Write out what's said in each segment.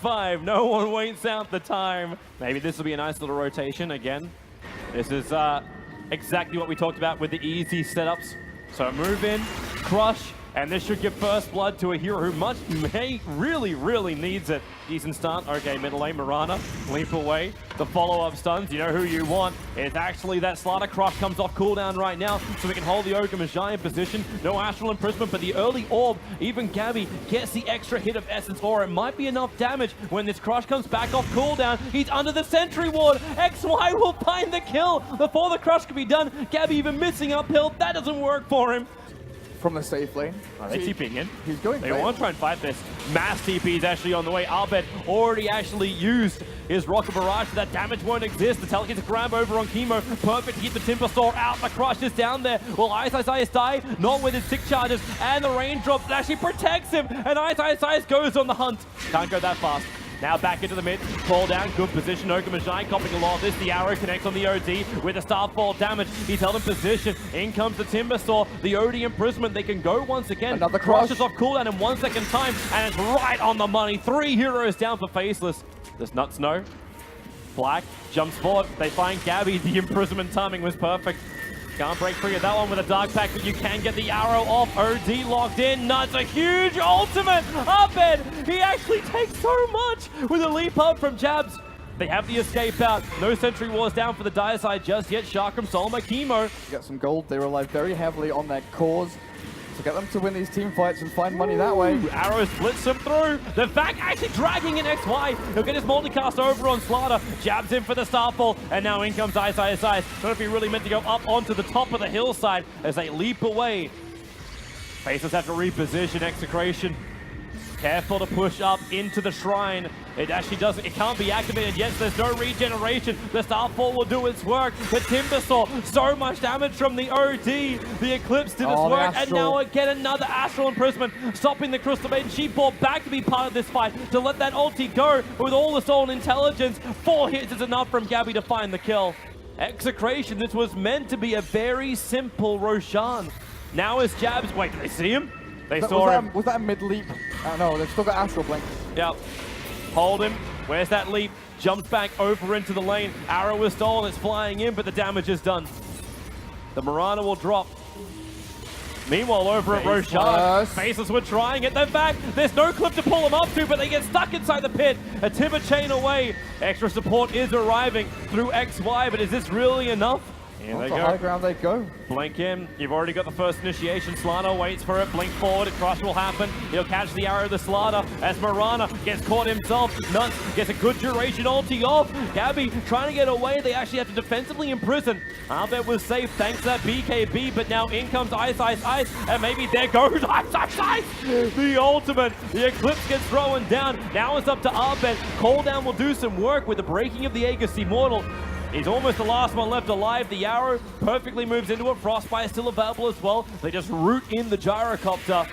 5. No one waits out the time. Maybe this will be a nice little rotation again. This is exactly what we talked about with the easy setups. So move in, crush, and this should give first blood to a hero who really needs it. Decent start. Okay, middle lane, Mirana, leap away. The follow-up stuns, you know who you want. It's actually that Slaughter Crush comes off cooldown right now, so we can hold the Ogre Magi in position. No Astral Imprisonment, but the early orb, even Gabby gets the extra hit of Essence Aura. It might be enough damage when this Crush comes back off cooldown. He's under the Sentry Ward. XY will find the kill before the Crush can be done. Gabby even missing uphill. That doesn't work for him. From the safe lane. They're TPing in. He's going. They want to try and fight this. Mass TP is actually on the way. Abed already actually used his Rocket Barrage, so that damage won't exist. The Tele gets a grab over on Chemo. Perfect to keep the Timber Saw out. The Crush is down there. Will Ice die? Not with his 6 charges. And the raindrop actually protects him. And Ice goes on the hunt. Can't go that fast. Now back into the mid, fall down, good position. Ogre Magi copying a lot of this. The arrow connects on the OD with the Starfall damage. He's held in position. In comes the Timber Saw, the OD imprisonment. They can go once again. Another Crush is off cooldown in 1 second time, and it's right on the money. 3 heroes down for Faceless. Does Nuts know? Black jumps forward. They find Gabby. The imprisonment timing was perfect. Can't break free of that one with a Dark Pact, but you can get the arrow off. OD locked in. Nuts, a huge ultimate. Abed, he actually takes so much with a leap up from Jabs. They have the escape out. No Sentry Wars down for the dire side just yet. Sharkram, Solma, Chemo. Get some gold. They rely very heavily on their cause to get them to win these team fights and find money that way. Arrow splits him through. The Vac actually dragging in XY. He'll get his multicast over on Slaughter. Jabs in for the Starfall. And now in comes Ice. Don't know if he really meant to go up onto the top of the hillside as they leap away. Faceless have to reposition. Execration careful to push up into the shrine. It actually doesn't, it can't be activated yet, so there's no regeneration. The Starfall will do its work. The Timber Saw, so much damage from the OD. The Eclipse did its work, and now again another Astral Imprisonment, stopping the Crystal Maiden. She brought back to be part of this fight, to let that ulti go with all the soul and intelligence. 4 hits is enough from Gabby to find the kill. Execration, this was meant to be a very simple Roshan. Now is Jabs, wait, did they see him? They saw him. Was that a mid-leap? No, they've still got Astral Blink. Yep. Hold him. Where's that leap? Jumps back over into the lane. Arrow is stolen. It's flying in, but the damage is done. The Mirana will drop. Meanwhile, over at Roshan, Faceless were trying it. They're back. There's no clip to pull them up to, but they get stuck inside the pit. A timber chain away. Extra support is arriving through XY, but is this really enough? Here they go. High ground they go. Blink in. You've already got the first initiation. Slaughter waits for it. Blink forward. A crush will happen. He'll catch the arrow of the Slaughter as Mirana gets caught himself. Nuts gets a good duration ulti off. Gabby trying to get away. They actually have to defensively imprison. Albert was safe thanks to that BKB, but now in comes Ice, and maybe there goes Ice! The ultimate. The Eclipse gets thrown down. Now it's up to Albert. Cooldown will do some work with the breaking of the Aegis Immortal. He's almost the last one left alive. The arrow perfectly moves into it. Frostbite is still available as well. They just root in the gyrocopter,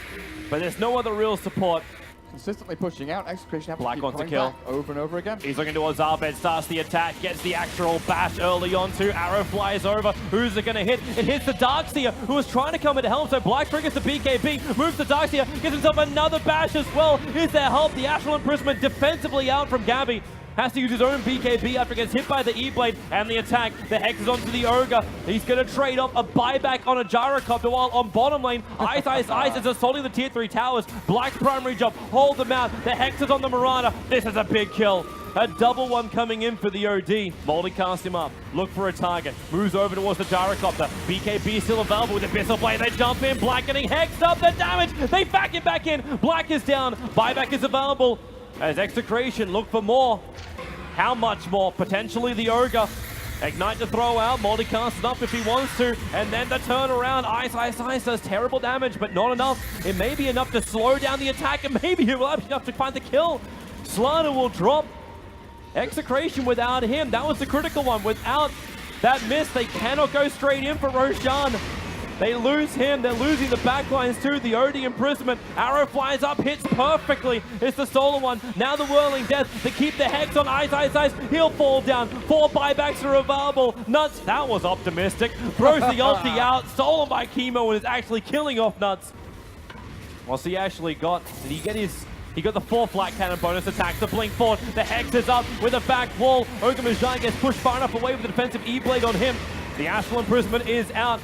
but there's no other real support. Consistently pushing out. Execration happens Black wants to kill. Over and over again. He's looking towards Arbed, starts the attack, gets the actual bash early on too. Arrow flies over. Who's it going to hit? It hits the Darkseer, who was trying to come into help. So Black triggers the BKB, moves the Darkseer, gets himself another bash as well. Is there help? The Astral Imprisonment defensively out from Gabby. Has to use his own BKB after he gets hit by the E-Blade and the attack. The Hex is onto the Ogre. He's going to trade off a buyback on a gyrocopter while on bottom lane. Ice is assaulting the tier 3 towers. Black's primary job, hold them out. The Hex is on the Mirana. This is a big kill. A double one coming in for the OD. Moldy casts him up. Look for a target. Moves over towards the gyrocopter. BKB still available with the Abyssal Blade. They jump in. Black getting hexed up. The damage. They back it back in. Black is down. Buyback is available. As Execration look for more. How much more? Potentially the Ogre. Ignite to throw out. Multicast it up if he wants to. And then the turnaround. Ice does terrible damage, but not enough. It may be enough to slow down the attack, and maybe it will be enough to find the kill. Slaughter will drop. Execration without him. That was the critical one. Without that miss, they cannot go straight in for Roshan. They lose him. They're losing the backlines too. The OD imprisonment. Arrow flies up, hits perfectly. It's the solar one. Now the whirling death to keep the Hex on Ice. He'll fall down. 4 buybacks are available. Nuts. That was optimistic. Throws the ulti out. Stolen by Chemo and is actually killing off Nuts. What's he actually got? Did he get his He got the 4 flat cannon bonus attacks, the blink forward, the Hex is up with a back wall. Ogre gets pushed far enough away with the defensive E-Blade on him. The Astral Imprisonment is out.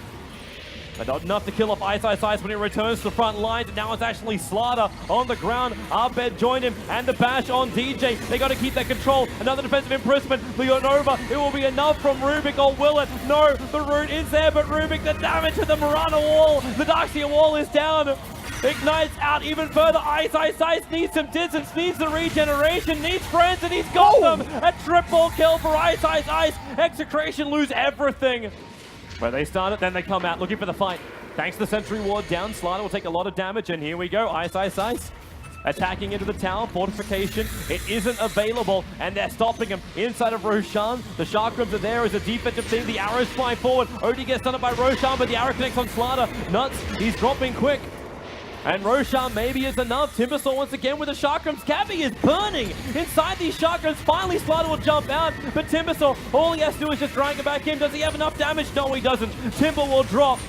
But not enough to kill off Ice when he returns to the front lines. And now it's actually Slaughter on the ground. Abed joined him and the bash on DJ. They got to keep that control. Another defensive imprisonment. Leonova, it will be enough from Rubick, or will it? No, the root is there, but Rubick, the damage to the Marana wall. The Darkseer wall is down. Ignites out even further. Ice needs some distance, needs the regeneration, needs friends, and he's got them. A triple kill for Ice. Execration lose everything. Where they start it, then they come out looking for the fight. Thanks to the Sentry Ward down, Slaughter will take a lot of damage, and here we go. Ice. Attacking into the tower, fortification. It isn't available, and they're stopping him inside of Roshan. The chakrams are there as a defensive thing. The arrows fly forward. Odie gets stunned by Roshan, but the arrow connects on Slaughter. Nuts, he's dropping quick. And Roshan maybe is enough. Timbersaw once again with the chakrams. Gabby is burning inside these chakrams. Finally, Slaughter will jump out, but Timbersaw, all he has to do is just drag it back in. Does he have enough damage? No, he doesn't. Timber will drop.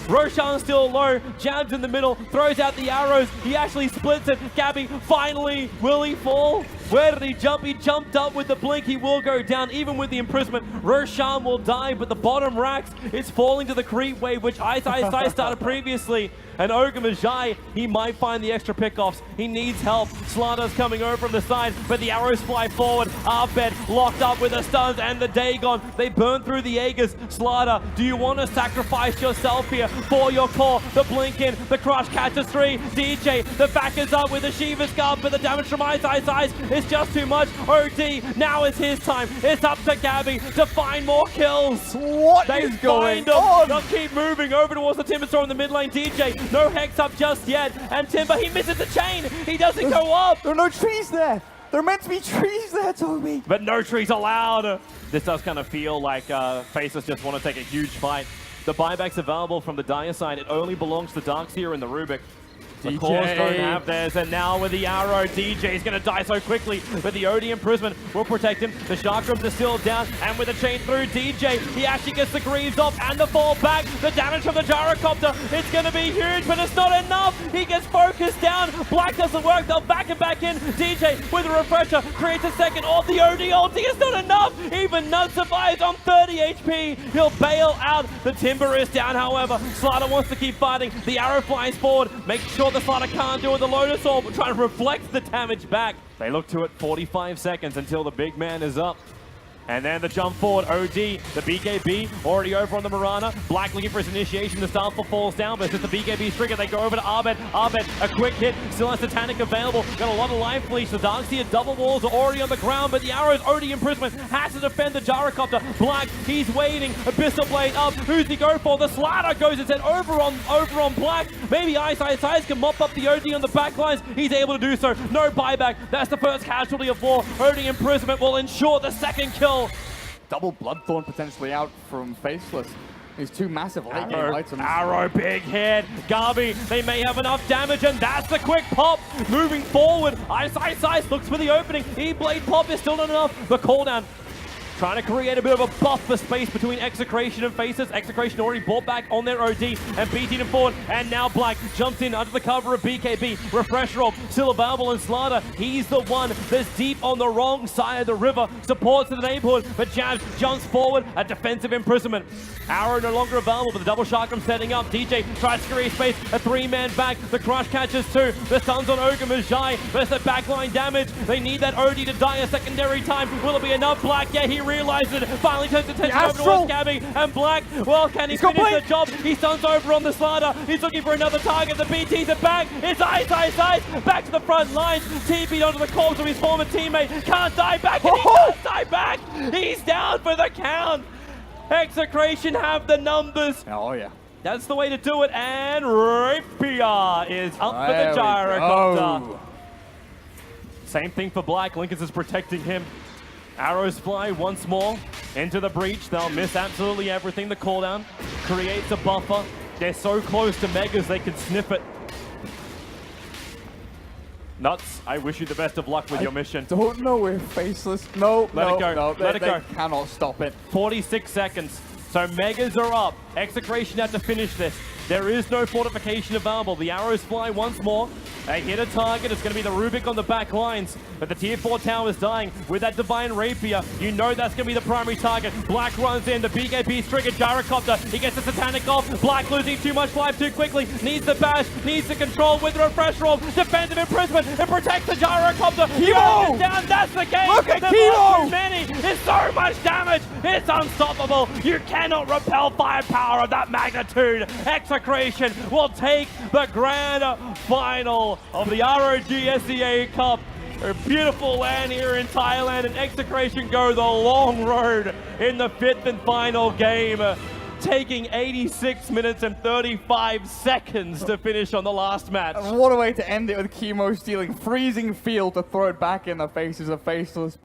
Roshan still low, jabs in the middle, throws out the arrows. He actually splits it. Gabby, finally, will he fall? Where did he jump? He jumped up with the blink. He will go down, even with the imprisonment. Roshan will die, but the bottom racks is falling to the creep wave, which Ice started previously. And Ogre Majai, he might find the extra pickoffs. He needs help. Slaughter's coming over from the side, but the arrows fly forward. Arbed locked up with the stuns and the Dagon. They burn through the Jaegers. Slaughter, do you want to sacrifice yourself here for your core? The blink in, the crush catches 3. DJ, the back is up with the Shiva's guard, but the damage from Ice is just too much. OD, now is his time. It's up to Gabby to find more kills. What is going on? They'll keep moving over towards the Timber Store in the mid lane. DJ, no Hex up just yet. And Timber, he misses the chain. He doesn't go up. There are no trees there. There are meant to be trees there, Toby. But no trees allowed. This does kind of feel like Faceless just want to take a huge fight. The buyback's available from the Dire side. It only belongs to Darkseer and the Rubick. The cores don't have theirs, and now with the arrow, DJ is going to die so quickly, but the OD imprisonment will protect him. The chakrams are still down, and with the chain through DJ, he actually gets the greaves off and the fall back. The damage from the gyrocopter, it's going to be huge, but it's not enough. He gets focused down. Black doesn't work. They'll back him back in. DJ with a refresher creates a second off. The OD ulti is not enough. Even Nut survives on 30 HP. He'll bail out. The Timber is down, however. Slaughter wants to keep fighting. The arrow flies forward. Make sure the Slaughter can't do it. The Lotus Orb trying to reflect the damage back. They look to it 45 seconds until the big man is up. And then the jump forward, OD, the BKB already over on the Marana. Black looking for his initiation. The Starfall falls down, but it's just the BKB's trigger. They go over to Arbed. Arbed, a quick hit, still has Titanic available. Got a lot of life leash. The Darkseer double walls are already on the ground, but the arrows OD imprisonment has to defend the gyrocopter. Black, he's waiting. Abyssal Blade up. Who's he go for? The Slaughter goes instead over on Black. Maybe Ice can mop up the OD on the back lines. He's able to do so. No buyback. That's the first casualty of war. OD imprisonment will ensure the second kill. Double Bloodthorn potentially out from Faceless. These two massive late game items. Arrow, big hit. Garby, they may have enough damage, and that's the quick pop. Moving forward, Ice looks for the opening. E-Blade pop is still not enough. The cooldown. Trying to create a bit of a buffer space between Execration and Faceless. Execration already brought back on their OD and beating him forward. And now Black jumps in under the cover of BKB. Refresh roll, still available in Slaughter. He's the one that's deep on the wrong side of the river. Supports in the neighborhood, but Jabs jumps forward. A defensive imprisonment. Arrow no longer available, but the double chakram setting up. DJ tries to create space. A 3-man back. The crush catches 2. The stuns on Ogre Majai. There's the backline damage. They need that OD to die a secondary time. Will it be enough? Black, yeah, he realizes it. Finally turns attention over towards Gabby. And Black, well, can he finish the job? He stuns over on the Slaughter. He's looking for another target. The BTs are back. It's Ice. Back to the front lines. TP'd onto the corpse of his former teammate. Can't die back. And he can't die back. He's down for the count. Execration have the numbers. Oh, yeah. That's the way to do it. And Rapier is up for the gyrocopter. Same thing for Black. Lincoln is protecting him. Arrows fly once more into the breach. They'll miss absolutely everything. The cooldown creates a buffer. They're so close to Megas, they can sniff it. Nuts, I wish you the best of luck with your mission. Don't know if Faceless... No, Let it go. No, Let it go. They cannot stop it. 46 seconds. So Megas are up. Execration have to finish this. There is no fortification available. The arrows fly once more. They hit a target. It's going to be the Rubick on the back lines. But the tier 4 tower is dying with that Divine Rapier. You know that's going to be the primary target. Black runs in. The BKB's triggered Gyrocopter. He gets the Satanic off. Black losing too much life too quickly. Needs the bash. Needs the control with the refresh roll. Defensive imprisonment. It protects the Gyrocopter. Chemo! Down. That's the game. Look at There's Chemo! too many. It's so much damage. It's unstoppable. You cannot repel firepower of that magnitude. Execration will take the grand final of the ROG SEA Cup. A beautiful land here in Thailand, and Execration go the long road in the 5th and final game, taking 86 minutes and 35 seconds to finish on the last match. And what a way to end it with Chemo stealing freezing field to throw it back in the faces of Faceless.